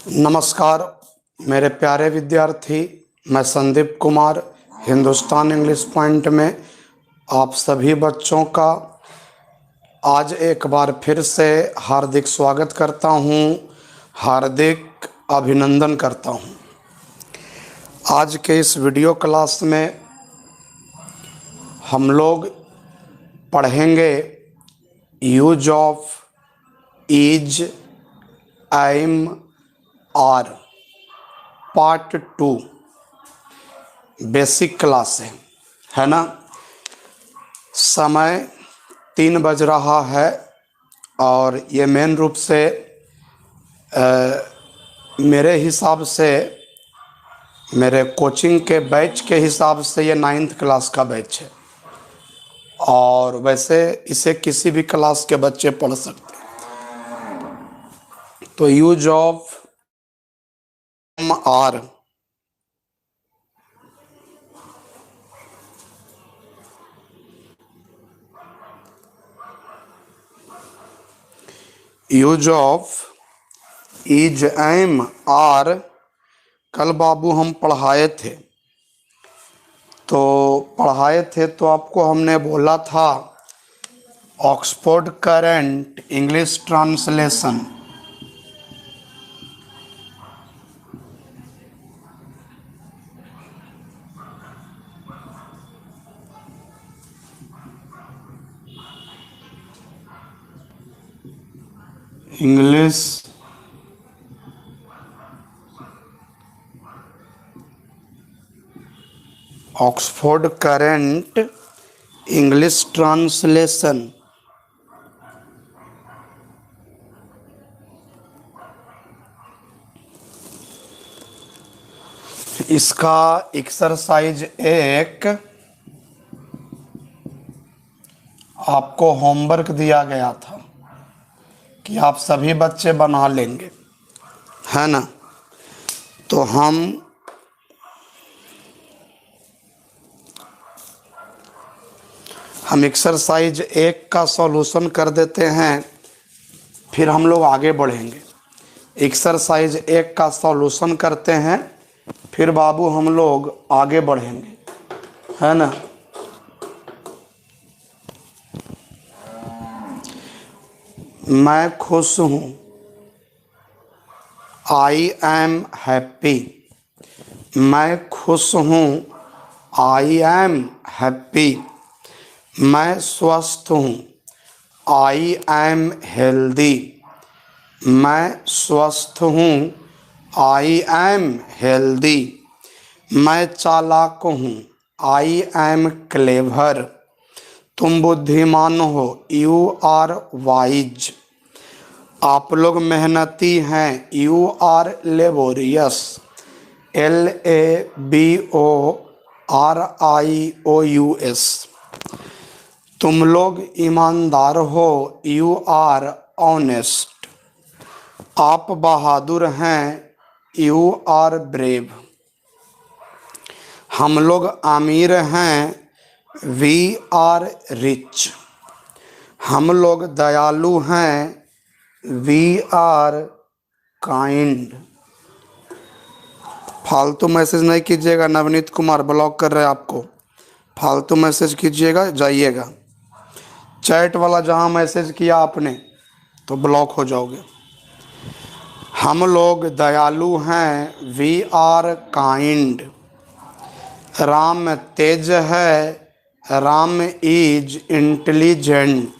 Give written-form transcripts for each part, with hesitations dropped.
नमस्कार मेरे प्यारे विद्यार्थी, मैं संदीप कुमार हिंदुस्तान इंग्लिश पॉइंट में आप सभी बच्चों का आज एक बार फिर से हार्दिक स्वागत करता हूं, हार्दिक अभिनंदन करता हूं। आज के इस वीडियो क्लास में हम लोग पढ़ेंगे use of is, am, are part 2 basic class है ना। समय 3 बज रहा है और ये मेन रूप से मेरे हिसाब से, मेरे कोचिंग के बैच के हिसाब से ये 9th क्लास का बैच है और वैसे इसे किसी भी क्लास के बच्चे पढ़ सकते हैं। तो use of are, use of is, am, are कल बाबू हम पढ़ाए थे। तो आपको हमने बोला था Oxford current English translation, English Oxford current English translation. इसका एक्सरसाइज 1 आपको होमवर्क दिया गया था कि आप सभी बच्चे बना लेंगे, है ना। तो हम एक्सरसाइज 1 का सॉल्यूशन कर देते हैं, फिर हम लोग आगे बढ़ेंगे। एक्सरसाइज 1 का सॉल्यूशन करते हैं, फिर बाबू हम लोग आगे बढ़ेंगे, है ना। मैं खुश हूँ, आई एम हैप्पी। मैं खुश हूँ, आई एम हैप्पी। मैं स्वस्थ हूँ, आई एम हेल्दी। मैं स्वस्थ हूँ, आई एम हेल्दी। मैं चालाक हूँ, आई एम क्लेवर। तुम बुद्धिमान हो, यू आर वाइज। आप लोग मेहनती हैं, यू आर लेबोरियस, LABORIOUS। तुम लोग ईमानदार हो, यू आर ऑनेस्ट। आप बहादुर हैं, यू आर ब्रेव। हम लोग अमीर हैं, वी आर रिच। हम लोग दयालु हैं, वी आर काइंड। फालतू मैसेज नहीं कीजिएगा, नवनीत कुमार ब्लॉक कर रहे हैं आपको। फालतू मैसेज कीजिएगा, जाइएगा। चैट वाला जहाँ मैसेज किया आपने तो ब्लॉक हो जाओगे। हम लोग दयालु हैं, वी आर काइंड। राम तेज है, राम इज इंटेलिजेंट।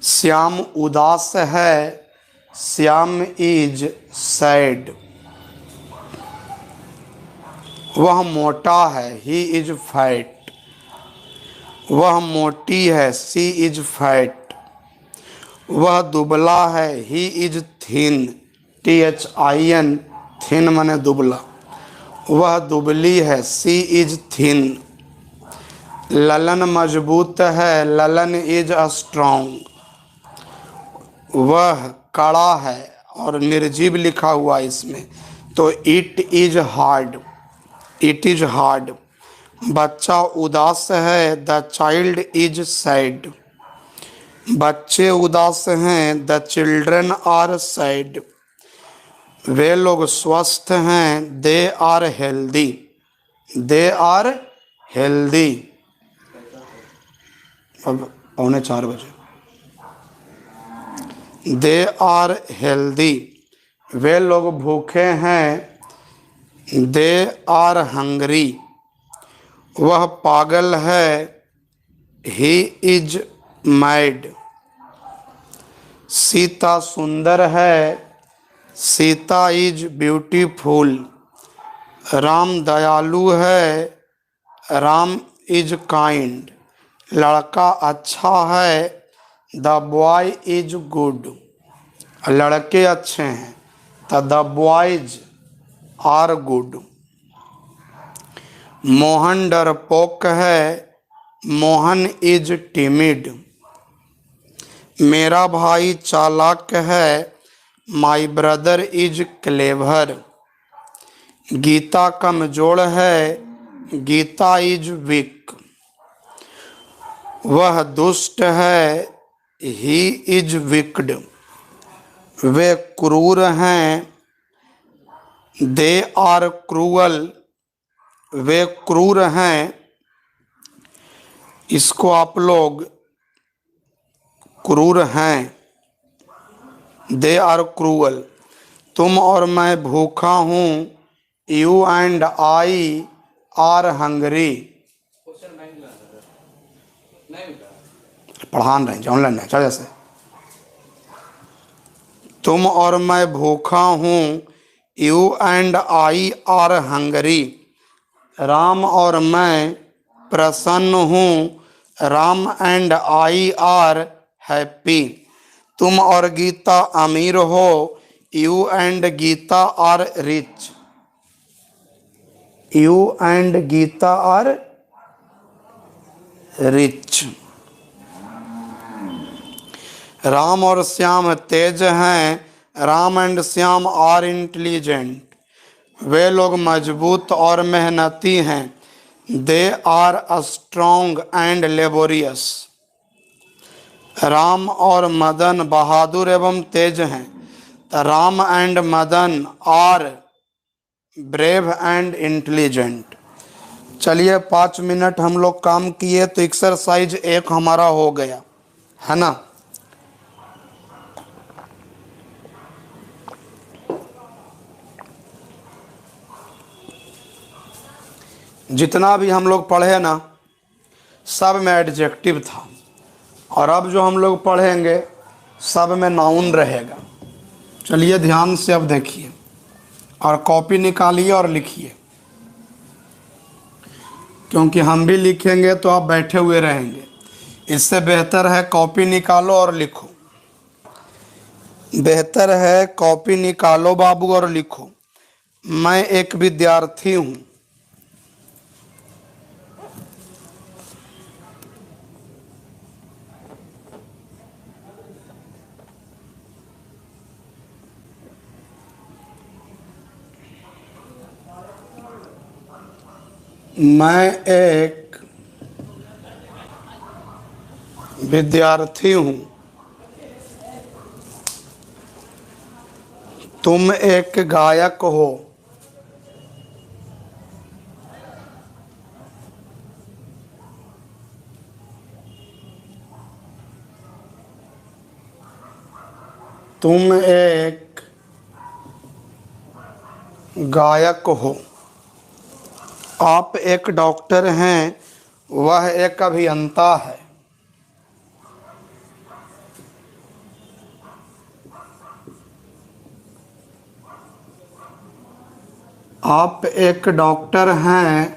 श्याम उदास है, श्याम इज सैड। वह मोटा है, ही इज फैट। वह मोटी है, सी इज फैट। वह दुबला है, he is thin, THIN, thin माने दुबला। वह दुबली है, सी इज थिन। ललन मजबूत है, ललन इज स्ट्रॉन्ग। वह कड़ा है और निर्जीव लिखा हुआ है इसमें, तो it is hard, it is hard. बच्चा उदास है, द चाइल्ड इज सैड, बच्चे उदास हैं, द चिल्ड्रन आर सैड। वे लोग स्वस्थ हैं, they are healthy, they are healthy. अब 3:45 दे आर हेल्दी। वे लोग भूखे हैं, दे आर हंग्री। वह पागल है, ही इज मैड। सीता सुंदर है, सीता इज ब्यूटीफुल। राम दयालु है, राम इज काइंड। लड़का अच्छा है, द बॉय इज गुड, लड़के अच्छे हैं, तो the boys are good. Mohan डरपोक है, मोहन इज टिमिड। मेरा भाई चालाक है, my brother is clever. Geeta कमजोर है, गीता इज वीक। वह दुष्ट है, ही इज विक्ड। वे क्रूर हैं, दे आर क्रूअल, वे क्रूर हैं। इसको आप लोग क्रूर हैं, दे आर क्रूअल। तुम और मैं भूखा हूँ, you and I are hungry. पढ़ान रहे ऑनलाइन है जैसे। तुम और मैं भूखा हूँ, you and I are hungry. Ram और मैं प्रसन्न हूँ, Ram and I are happy. तुम और गीता अमीर हो, you and Geeta are rich, you and Geeta are rich. Ram और श्याम तेज हैं, Ram and Shyam are intelligent. वे लोग मजबूत और मेहनती हैं, they are strong and laborious. Ram और मदन बहादुर एवं तेज हैं, तो Ram and Madan are brave and intelligent. चलिए 5 मिनट हम लोग काम किए तो एक्सरसाइज 1 हमारा हो गया है ना। जितना भी हम लोग पढ़े ना सब में एडजेक्टिव था, और अब जो हम लोग पढ़ेंगे सब में नाउन रहेगा। चलिए ध्यान से अब देखिए और कॉपी निकालिए और लिखिए, क्योंकि हम भी लिखेंगे तो आप बैठे हुए रहेंगे। इससे बेहतर है कॉपी निकालो और लिखो, बेहतर है कॉपी निकालो बाबू और लिखो। मैं एक विद्यार्थी हूँ, मैं एक विद्यार्थी हूँ। तुम एक गायक हो, तुम एक गायक हो। आप एक डॉक्टर हैं, वह एक अभियंता है। आप एक डॉक्टर हैं,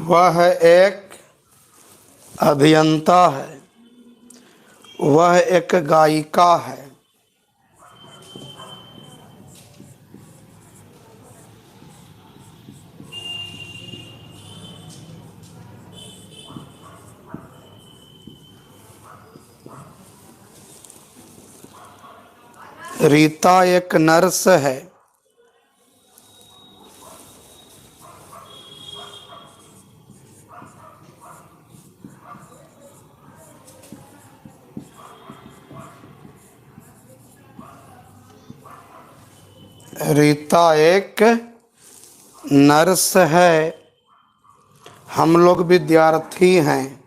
वह एक अभियंता है। वह एक गायिका है। रीता एक नर्स है। रीता एक नर्स है। हम लोग विद्यार्थी हैं।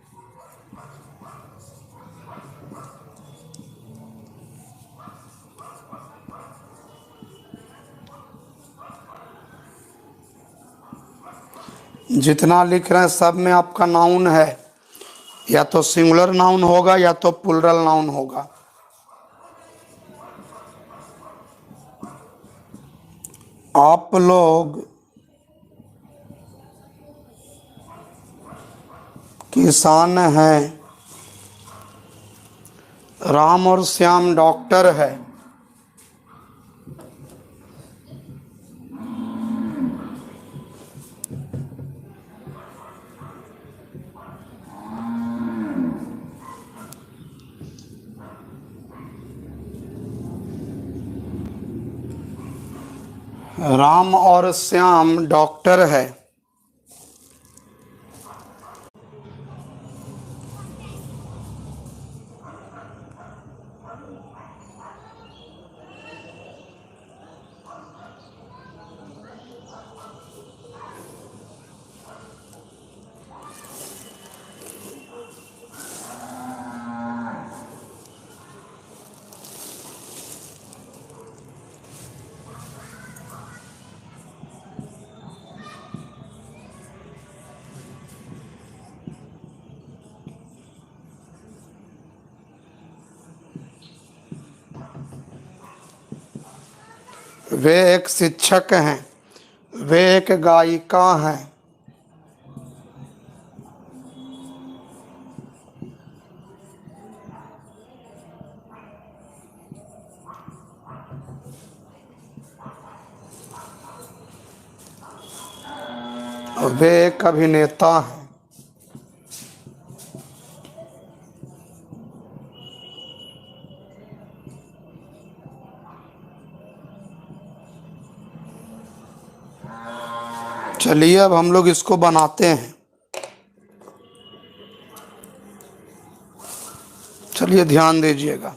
जितना लिख रहे हैं सब में आपका नाउन है, या तो सिंगुलर नाउन होगा या तो प्लूरल नाउन होगा। आप लोग किसान हैं। राम और श्याम डॉक्टर है। राम और श्याम डॉक्टर है। वे एक शिक्षक हैं। वे एक गायिका हैं। वे एक अभिनेता हैं। चलिए अब हम लोग इसको बनाते हैं। चलिए ध्यान दीजिएगा।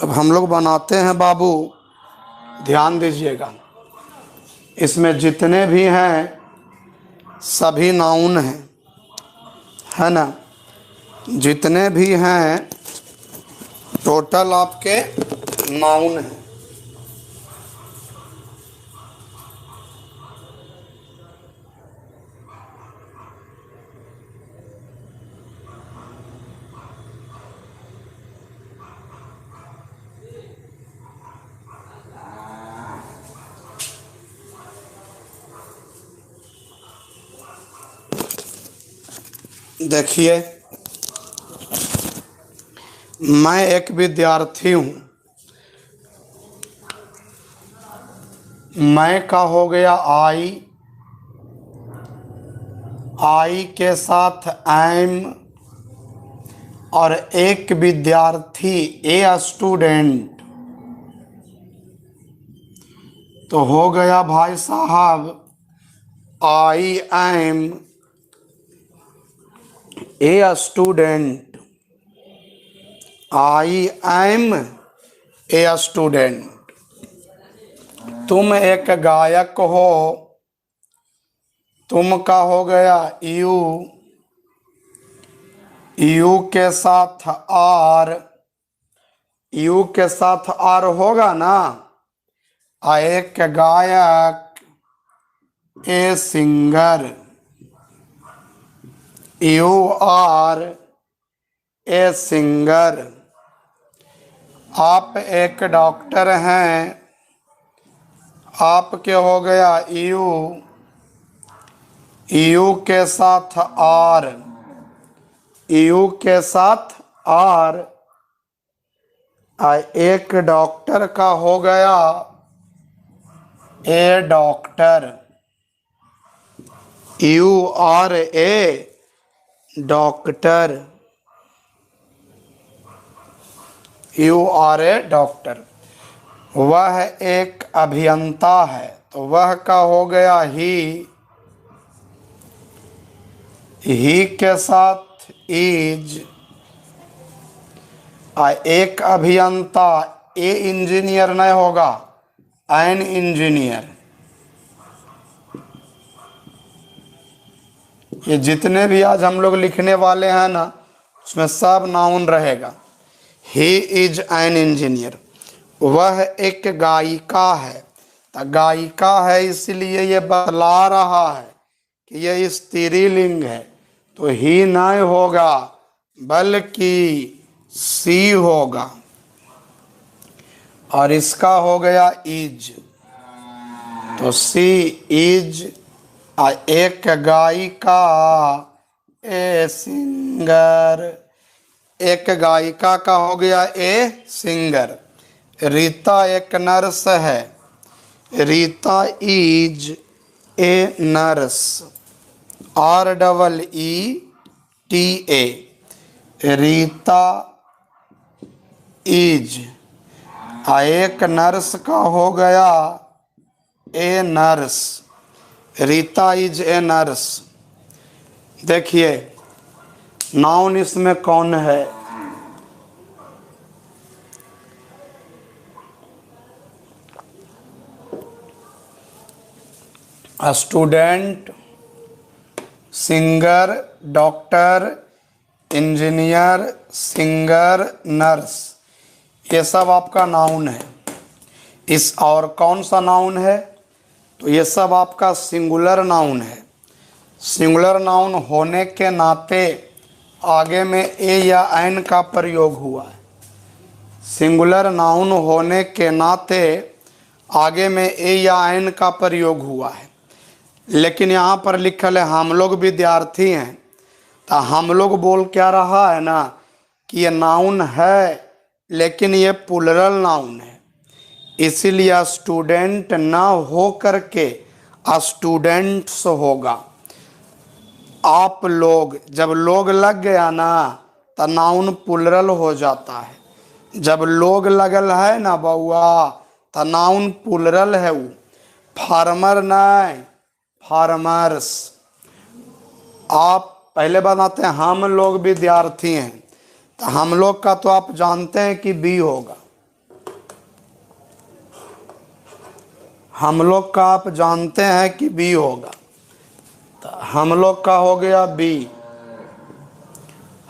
अब हम लोग बनाते हैं बाबू, ध्यान दीजिएगा। इसमें जितने भी हैं सभी नाउन हैं, है ना। जितने भी हैं टोटल आपके नाउन हैं। देखिए, मैं एक विद्यार्थी हूँ। मैं का हो गया आई, आई के साथ एम, और एक विद्यार्थी ए स्टूडेंट, तो हो गया भाई साहब I am a student. I am a student. तुम एक गायक हो। तुम का हो गया यू, यू के साथ आर, यू के साथ आर होगा ना। एक गायक a singer, you are a singer. आप एक डॉक्टर हैं। आपके हो गया यू, यू के साथ आर, यू के साथ आर। एक डॉक्टर का हो गया a doctor, you are a doctor. You are a doctor. वह एक अभियंता है, तो वह का हो गया ही के साथ इज। एक अभियंता, ए इंजीनियर नहीं होगा, एन इंजीनियर। ये जितने भी आज हम लोग लिखने वाले हैं ना, उसमें सब नाउन रहेगा। He is an engineer. वह एक गायिका है, तो गायिका है इसलिए ये बतला रहा है कि यह स्त्रीलिंग है, तो ही नहीं होगा बल्कि सी होगा। और इसका हो गया इज, तो सी इज एक गायिका, ए सिंगर। एक गायिका का हो गया ए सिंगर। रीता एक नर्स है, Reeta is a nurse, R double E T A. Reeta is एक नर्स का हो गया a nurse. Reeta is a nurse. देखिए नाउन इसमें कौन है? Student, singer, doctor, engineer, singer, nurse, ये सब आपका नाउन है। इस और कौन सा नाउन है? तो ये सब आपका सिंगुलर नाउन है। सिंगुलर नाउन होने के नाते आगे में ए या एन का प्रयोग हुआ है। सिंगुलर नाउन होने के नाते आगे में ए या एन का प्रयोग हुआ है। लेकिन यहाँ पर लिखल है हम लोग विद्यार्थी हैं, तो हम लोग बोल क्या रहा है ना कि ये नाउन है लेकिन ये प्लुरल नाउन है, इसीलिए स्टूडेंट ना हो करके स्टूडेंट्स होगा। आप लोग, जब लोग लग गया ना तो नाउन प्लुरल हो जाता है। जब लोग लगल है ना बउआ, तो नाउन प्लुरल है। वो फार्मर नहीं, फार्मर्स। आप पहले बताते हैं हम लोग विद्यार्थी हैं, तो हम लोग का तो आप जानते हैं कि बी होगा। हम लोग का आप जानते हैं कि बी होगा, तो हम लोग का हो गया बी।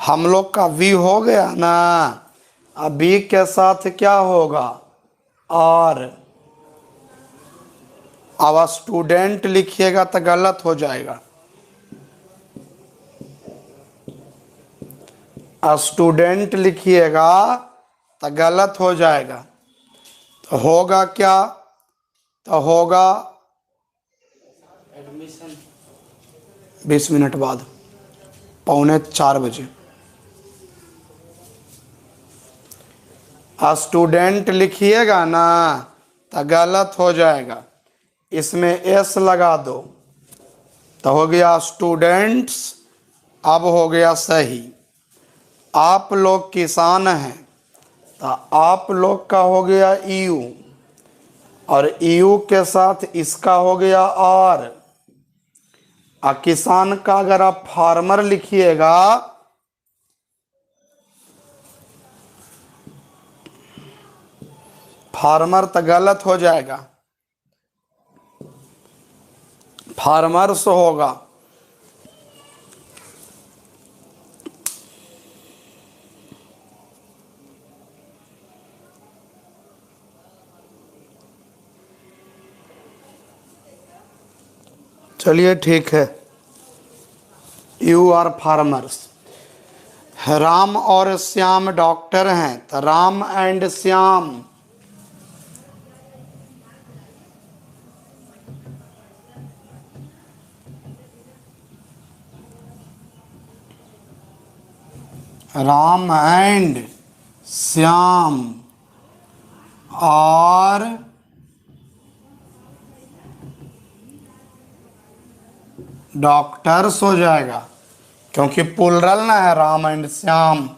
हम लोग का बी हो गया ना। अब बी के साथ क्या होगा? और। अब स्टूडेंट लिखिएगा तो गलत हो जाएगा। स्टूडेंट लिखिएगा तो गलत हो जाएगा। तो होगा क्या? तो होगा एडमिशन 20 मिनट बाद, 3:45 बजे। स्टूडेंट लिखिएगा ना तो गलत हो जाएगा। इसमें एस लगा दो तो हो गया स्टूडेंट्स। अब हो गया सही। आप लोग किसान हैं, तो आप लोग का हो गया यू, और यू के साथ इसका हो गया आर। किसान का अगर आप फार्मर लिखिएगा फार्मर तो गलत हो जाएगा, फार्मर्स होगा। चलिए ठीक है, यू आर फार्मर्स। राम और श्याम डॉक्टर हैं, तो राम एंड श्याम। राम एंड श्याम और डॉक्टर्स हो जाएगा, क्योंकि प्लुरल ना है राम एंड श्याम,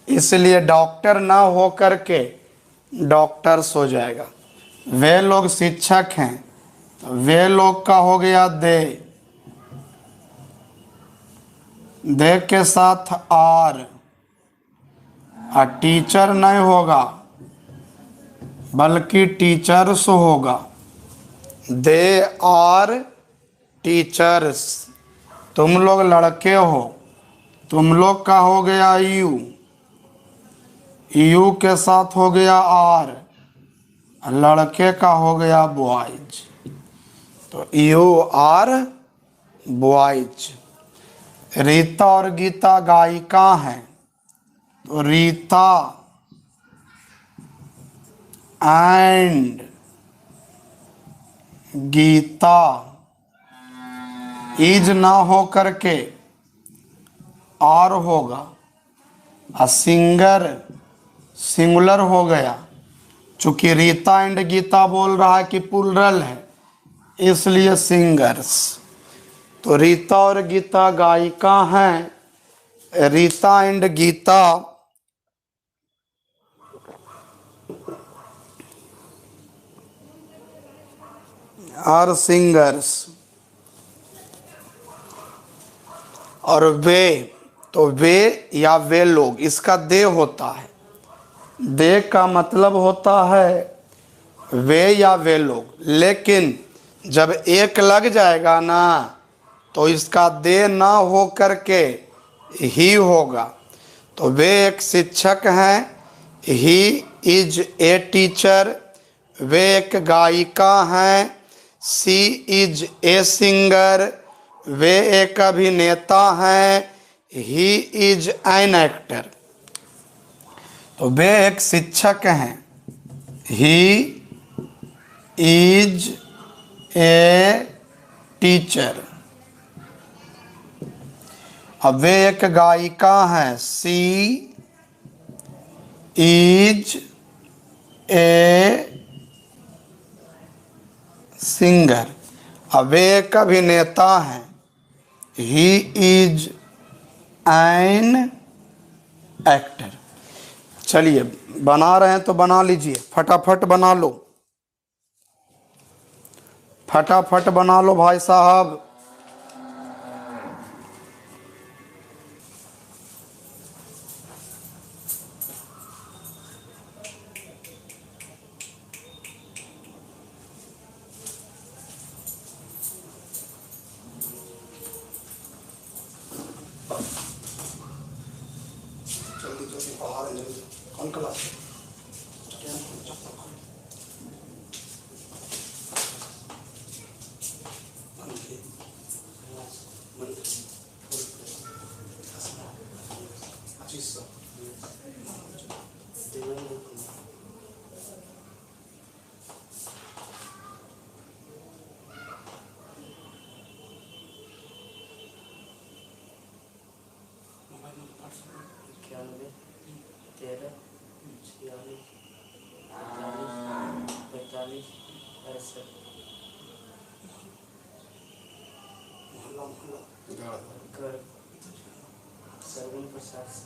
इसलिए डॉक्टर ना हो करके डॉक्टर्स हो जाएगा। वे लोग शिक्षक हैं, तो वे लोग का हो गया दे के साथ आर, और टीचर नहीं होगा बल्कि टीचर्स होगा। They are teachers. तुम लोग लड़के हो, तुम लोग का हो गया यू, यू के साथ हो गया आर, लड़के का हो गया बॉयज। तो यू आर बॉयज। रीता और गीता गायिका हैं, तो रीता एंड गीता इज ना हो करके आर होगा, और सिंगर सिंगुलर हो गया। चूंकि रीता एंड गीता बोल रहा है कि प्लूरल है, इसलिए सिंगर्स। तो रीता और गीता गायिका हैं, Reeta and Geeta are singers. और वे, तो वे या वे लोग, इसका दे होता है। दे का मतलब होता है वे या वे लोग, लेकिन जब एक लग जाएगा ना तो इसका दे ना हो करके ही होगा। तो वे एक शिक्षक हैं, ही इज ए टीचर। वे एक गायिका हैं, सी इज ए सिंगर। वे एक अभिनेता हैं, ही इज एन एक्टर। तो वे एक शिक्षक हैं, ही इज ए टीचर। अब वे एक गायिका हैं, सी इज ए सिंगर। अब वे एक अभिनेता हैं, ही इज एन एक्टर। चलिए बना रहे हैं तो बना लीजिए, फटाफट बना लो, फटाफट बना लो भाई साहब। जल्दी जल्दी पढ़ा रहे, जल्दी कौन क्लास है? इक्यानवे, 13, 46, 45, 65, 67, 50।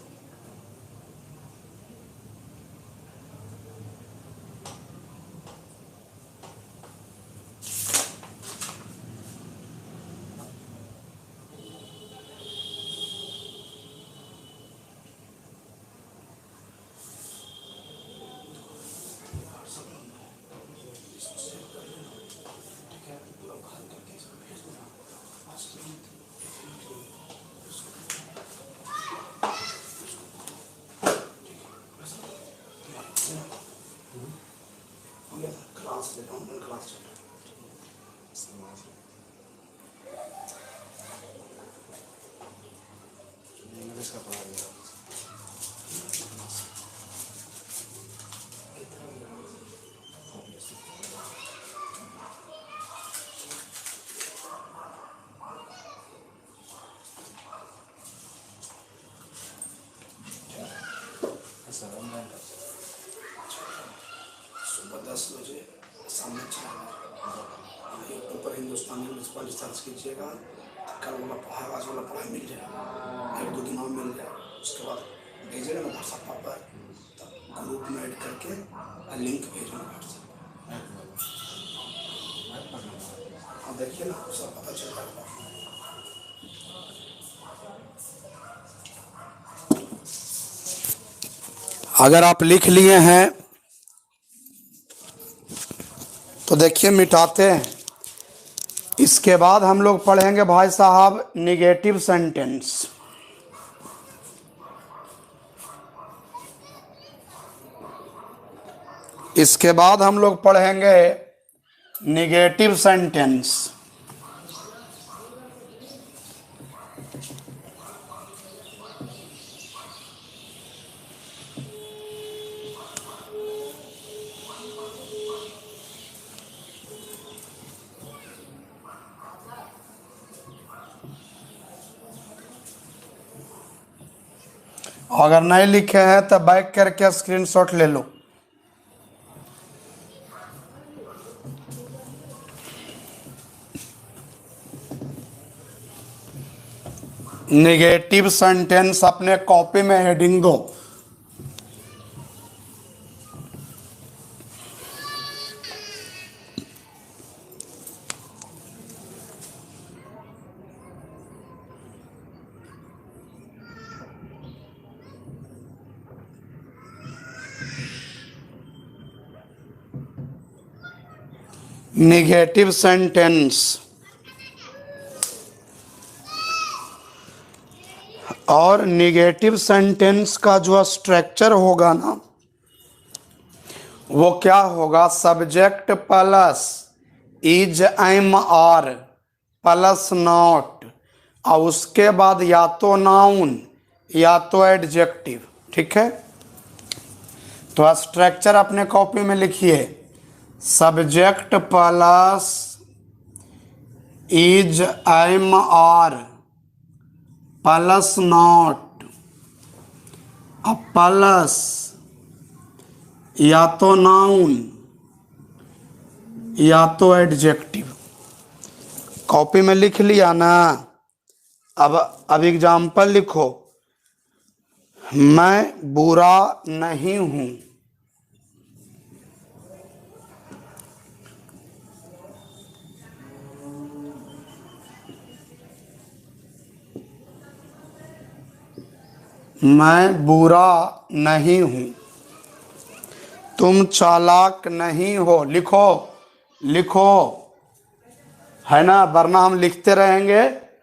क्लास ले रहा हूँ, क्लास चल रहा है। इंग्लिश का पढ़ा गया। सुबह 10 बजे सामने चलेगा, यूट्यूब पर हिंदुस्तानी इंग्लिश पर सर्च कीजिएगा, कल वाला पढ़ाई, आज वाला पढ़ाई मिल जाएगा, 1-2 दिन में मिल जाएगा। उसके बाद भेजेगा ना व्हाट्सएप पर, तो ग्रुप में ऐड करके लिंक भेजना व्हाट्सएप। हाँ देखिए ना, सब पता चल जाएगा। अगर आप लिख लिए हैं तो देखिए मिटाते हैं। इसके बाद हम लोग पढ़ेंगे भाई साहब निगेटिव सेंटेंस। इसके बाद हम लोग पढ़ेंगे निगेटिव सेंटेंस। अगर नहीं लिखे हैं तो बैक करके स्क्रीनशॉट ले लो। निगेटिव सेंटेंस अपने कॉपी में हेडिंग दो। Negative sentence. और निगेटिव सेंटेंस का जो स्ट्रक्चर होगा ना, वो क्या होगा, subject plus is am are plus not, और उसके बाद या तो नाउन या तो एडजेक्टिव। ठीक है, तो स्ट्रक्चर अपने कॉपी में लिखिए। Subject plus is am are plus not plus या तो नाउन या तो एडजेक्टिव। कॉपी में लिख लिया ना। अब एग्जाम्पल लिखो। मैं बुरा नहीं हूं। मैं बुरा नहीं हूं। तुम चालाक नहीं हो। लिखो लिखो, है ना, वरना हम लिखते रहेंगे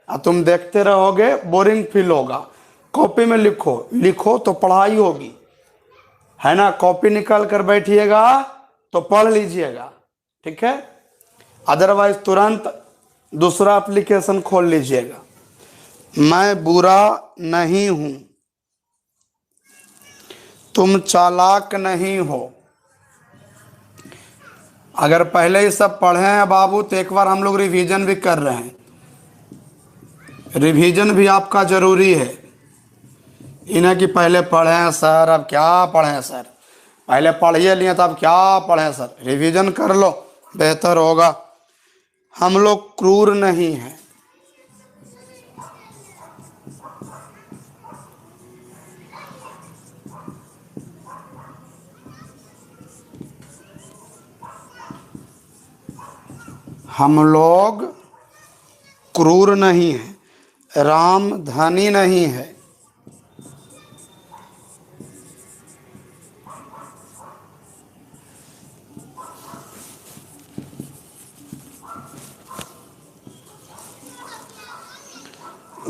और तुम देखते रहोगे, बोरिंग फील होगा। कॉपी में लिखो, लिखो तो पढ़ाई होगी, है ना। कॉपी निकाल कर बैठिएगा तो पढ़ लीजिएगा, ठीक है। अदरवाइज तुरंत दूसरा एप्लीकेशन खोल लीजिएगा। मैं बुरा नहीं हूं। तुम चालाक नहीं हो। अगर पहले ही सब पढ़े हैं बाबू तो एक बार हम लोग रिवीजन भी कर रहे हैं। रिवीजन भी आपका जरूरी है। इन्हें कि पहले पढ़े हैं सर, अब क्या पढ़ें सर, पहले पढ़िए लिए तो अब क्या पढ़ें सर। रिवीजन कर लो, बेहतर होगा। हम लोग क्रूर नहीं हैं। हम लोग क्रूर नहीं हैं। राम धनी नहीं है।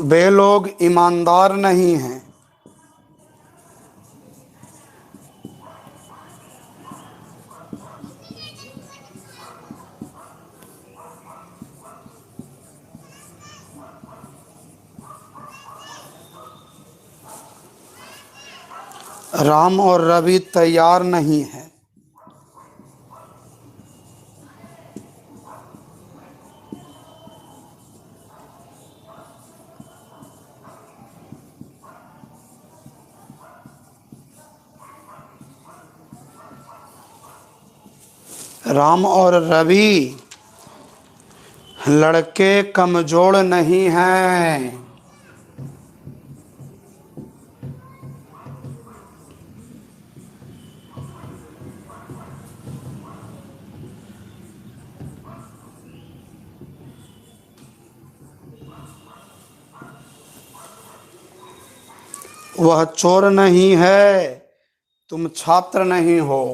वे लोग ईमानदार नहीं हैं। राम और रवि तैयार नहीं है। राम और रवि लड़के कमजोर नहीं हैं। वह चोर नहीं है, तुम छात्र नहीं हो।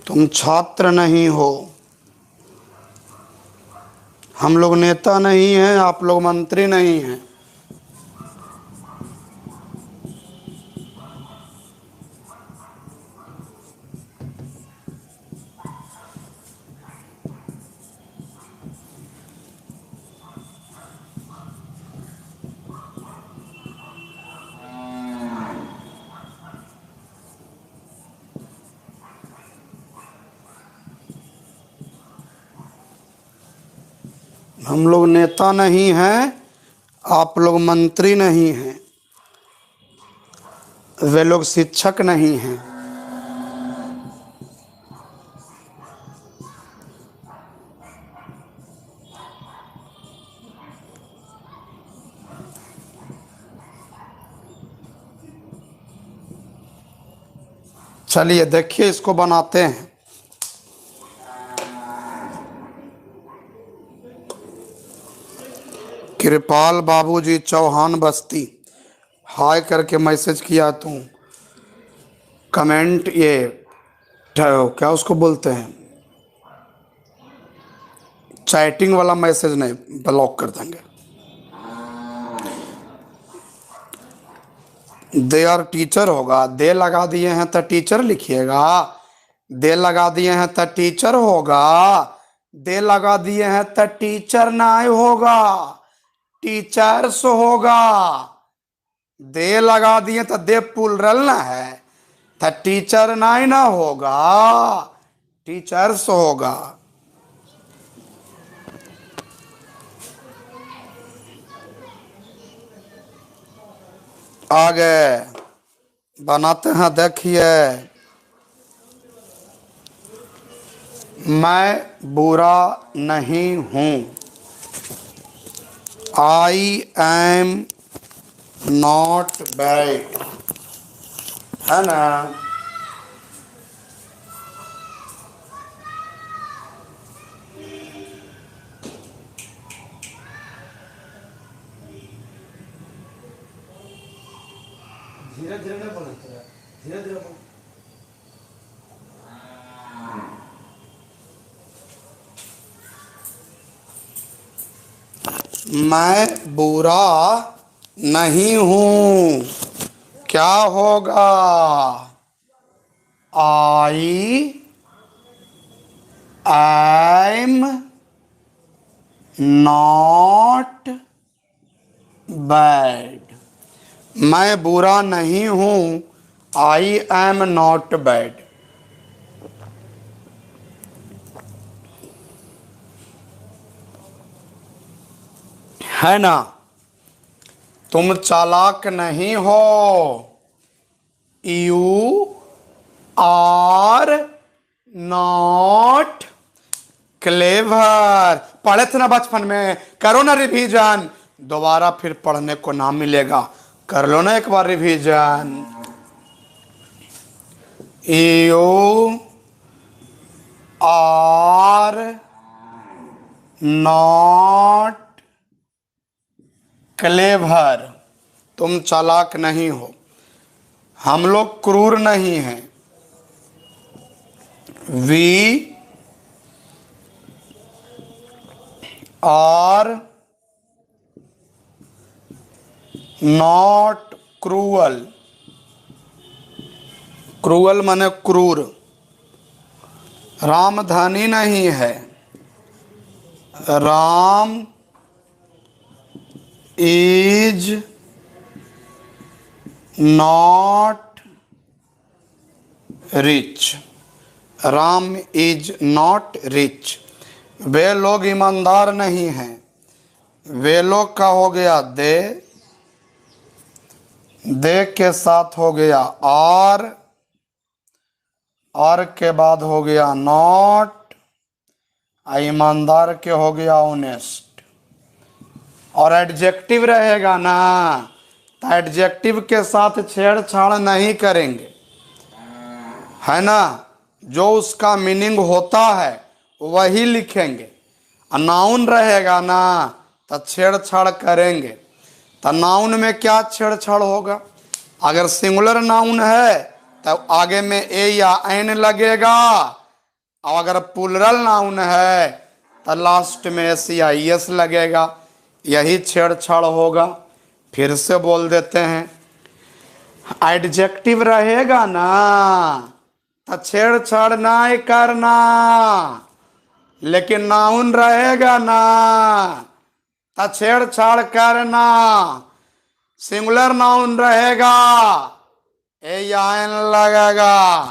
तुम छात्र नहीं हो। हम लोग नेता नहीं हैं, आप लोग मंत्री नहीं हैं। हम लोग नेता नहीं हैं, आप लोग मंत्री नहीं हैं, वे लोग शिक्षक नहीं हैं। चलिए देखिए, इसको बनाते हैं। कृपाल बाबूजी चौहान बस्ती, हाय करके मैसेज किया तू। कमेंट ये क्या उसको बोलते हैं, चैटिंग वाला मैसेज नहीं, ब्लॉक कर देंगे। दे आर टीचर होगा, दे लगा दिए हैं तो टीचर लिखिएगा। दे लगा दिए हैं तो टीचर होगा, दे लगा दिए हैं तो टीचर नहीं होगा, टीचर्स होगा। दे लगा दिए तो दे प्लुरल ना है, तो टीचर नहीं ना होगा, टीचर्स होगा। आगे बनाते हैं, देखिए। मैं बुरा नहीं हूँ, आई एम नॉट बैड, है ना। धीरे धीरे नहीं बोलना चाहिए, धीरे धीरे बोल। मैं बुरा नहीं हूँ, क्या होगा, आई एम नॉट बैड। मैं बुरा नहीं हूँ, आई एम नॉट बैड। है ना। तुम चालाक नहीं हो, यू आर नॉट क्लेवर। पढ़े थे ना बचपन में, करो ना रिवीजन, दोबारा फिर पढ़ने को ना मिलेगा, कर लो ना एक बार revision. You are not clever, तुम चालाक नहीं हो। हम लोग क्रूर नहीं हैं, we are not cruel. Cruel माने क्रूर। राम धनी नहीं है, Ram is not rich, Ram is not rich. वे लोग ईमानदार नहीं हैं, वे लोग का हो गया दे के साथ हो गया और के बाद हो गया नॉट, ईमानदार के हो गया ऑनेस्ट। और एडजेक्टिव रहेगा ना, तो एडजेक्टिव के साथ छेड़छाड़ नहीं करेंगे, है ना। जो उसका मीनिंग होता है वही लिखेंगे। नाउन रहेगा ना तो छेड़छाड़ करेंगे। तो नाउन में क्या छेड़छाड़ होगा? अगर सिंगुलर नाउन है तो आगे में ए या एन लगेगा, और अगर प्लूरल नाउन है तो लास्ट में एस या एस लगेगा। यही छेड़छाड़ होगा। फिर से बोल देते हैं, एडजेक्टिव रहेगा ना तो छेड़छाड़ नहीं करना, लेकिन नाउन रहेगा ना तो छेड़छाड़ करना। सिंगुलर नाउन रहेगा ए या एन लगेगा,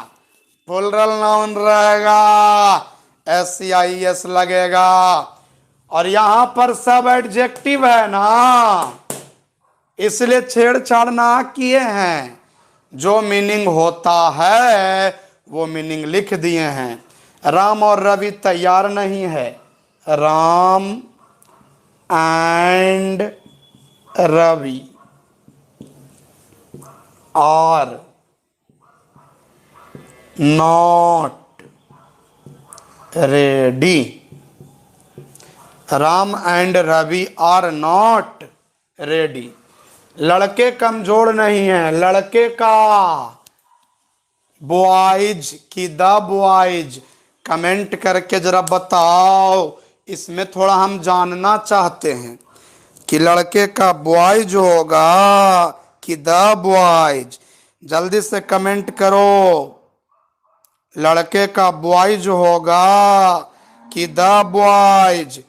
प्लूरल नाउन रहेगा एस या एस लगेगा। और यहां पर सब एडजेक्टिव है ना, इसलिए छेड़छाड़ ना किए हैं। जो मीनिंग होता है वो मीनिंग लिख दिए हैं। राम और रवि तैयार नहीं है, Ram and Ravi are not ready. Ram and Ravi are not ready. लड़के कमजोर नहीं है, लड़के का बॉयज की द बॉयज। कमेंट करके जरा बताओ, इसमें थोड़ा हम जानना चाहते हैं कि लड़के का बॉयज होगा कि द बॉयज। जल्दी से कमेंट करो, लड़के का बॉयज होगा कि द बॉयज।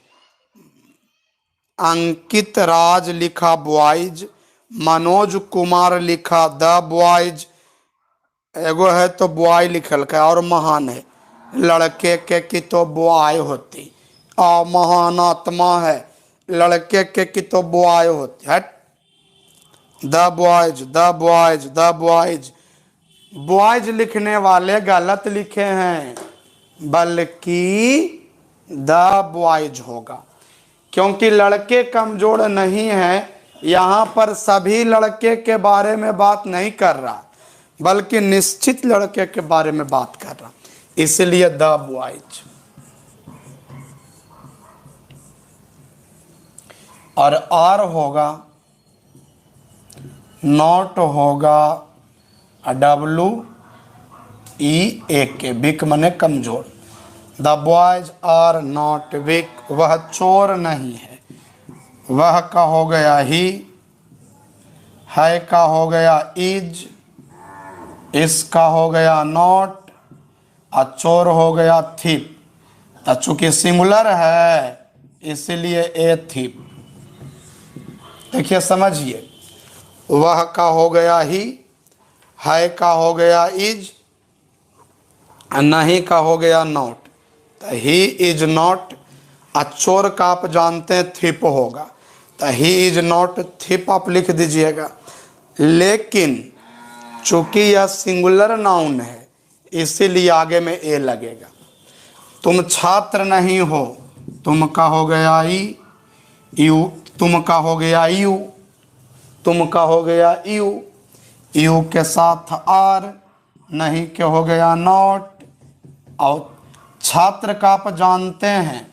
अंकित राज लिखा बॉयज, मनोज कुमार लिखा द बॉयज। एगो है तो बॉय लिखल का और महान है, लड़के के की तो बॉय होती। आ महान आत्मा है, लड़के के की तो बॉय होती है। The boys the boys the boys. Boys लिखने वाले गलत लिखे हैं, बल्कि द बॉयज होगा, क्योंकि लड़के कमजोर नहीं है। यहाँ पर सभी लड़के के बारे में बात नहीं कर रहा, बल्कि निश्चित लड़के के बारे में बात कर रहा, इसलिए द बॉयज। और आर होगा, नॉट होगा डब्लू ई ए के, बिक मने कमजोर। The boys are not weak, वह चोर नहीं है। वह का हो गया ही, है का हो गया इज, इसका हो गया नॉट, और चोर हो गया थीप। चूंकि सिंगुलर है इसलिए ए थीप। देखिए समझिए, वह का हो गया ही, है का हो गया इज, नहीं का हो गया नॉट। तो ही इज नॉट। चोर का आप जानते हैं थिप होगा, तो ही इज नॉट थिप आप लिख दीजिएगा। लेकिन चूंकि यह सिंगुलर नाउन है इसीलिए आगे में ए लगेगा। तुम छात्र नहीं हो, तुम का हो गया ई, यू, तुम का हो गया यू, तुम का हो गया यू, यू के साथ आर, नहीं के हो गया नॉट। और छात्र का आप जानते हैं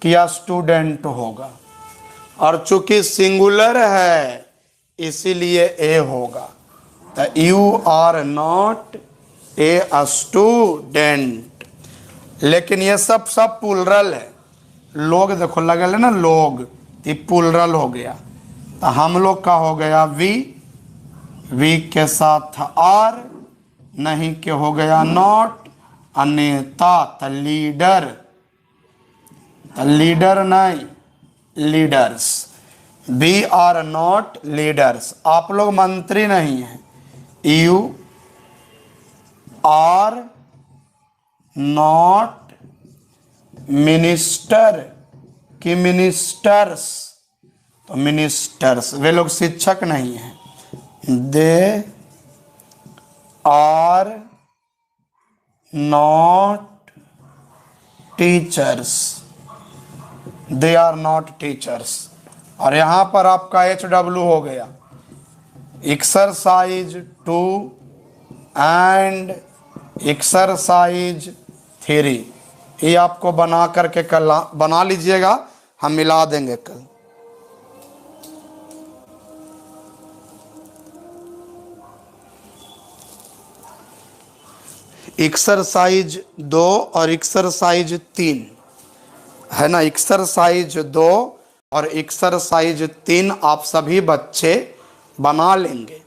कि यह स्टूडेंट होगा, और चूंकि सिंगुलर है इसीलिए ए होगा। तो you are not a student. लेकिन ये सब प्लूरल है। लोग देखो लगल है ना, लोग, ये प्लूरल हो गया। तो हम लोग का हो गया वी, वी के साथ आर, नहीं के हो गया नॉट, नेता। तो लीडर, तो लीडर नहीं leaders. We are not leaders. आप लोग मंत्री नहीं हैं। यू आर नॉट मिनिस्टर की मिनिस्टर्स। तो मिनिस्टर्स, वे लोग शिक्षक नहीं हैं। They are not teachers, they are not teachers. और यहाँ पर आपका HW हो गया। एक्सरसाइज 2 एंड एक्सरसाइज 3, ये आपको बना करके कल बना लीजिएगा, हम मिला देंगे कल। एक्सरसाइज 2 और एक्सरसाइज 3 है ना। एक्सरसाइज 2 और एक्सरसाइज 3 आप सभी बच्चे बना लेंगे,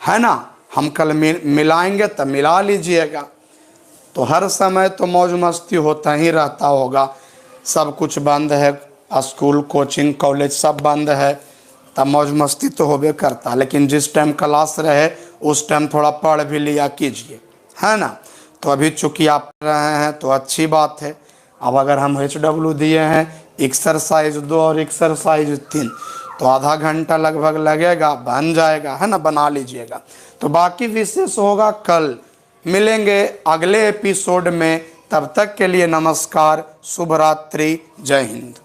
है ना। हम कल मिलाएंगे तब मिला लीजिएगा। तो हर समय तो मौज मस्ती होता ही रहता होगा, सब कुछ बंद है, स्कूल कोचिंग कॉलेज सब बंद है, तब मौज मस्ती तो होबे करता। लेकिन जिस टाइम क्लास रहे उस टाइम थोड़ा पढ़ भी लिया कीजिए, है ना। तो अभी चूँकि आप पढ़ रहे हैं तो अच्छी बात है। अब अगर हम HW दिए हैं एक्सरसाइज 2 और एक्सरसाइज 3, तो आधा घंटा लगभग लगेगा, बन जाएगा, है ना, बना लीजिएगा। तो बाकी विशेष होगा कल, मिलेंगे अगले एपिसोड में। तब तक के लिए नमस्कार, शुभ रात्रि, जय हिंद।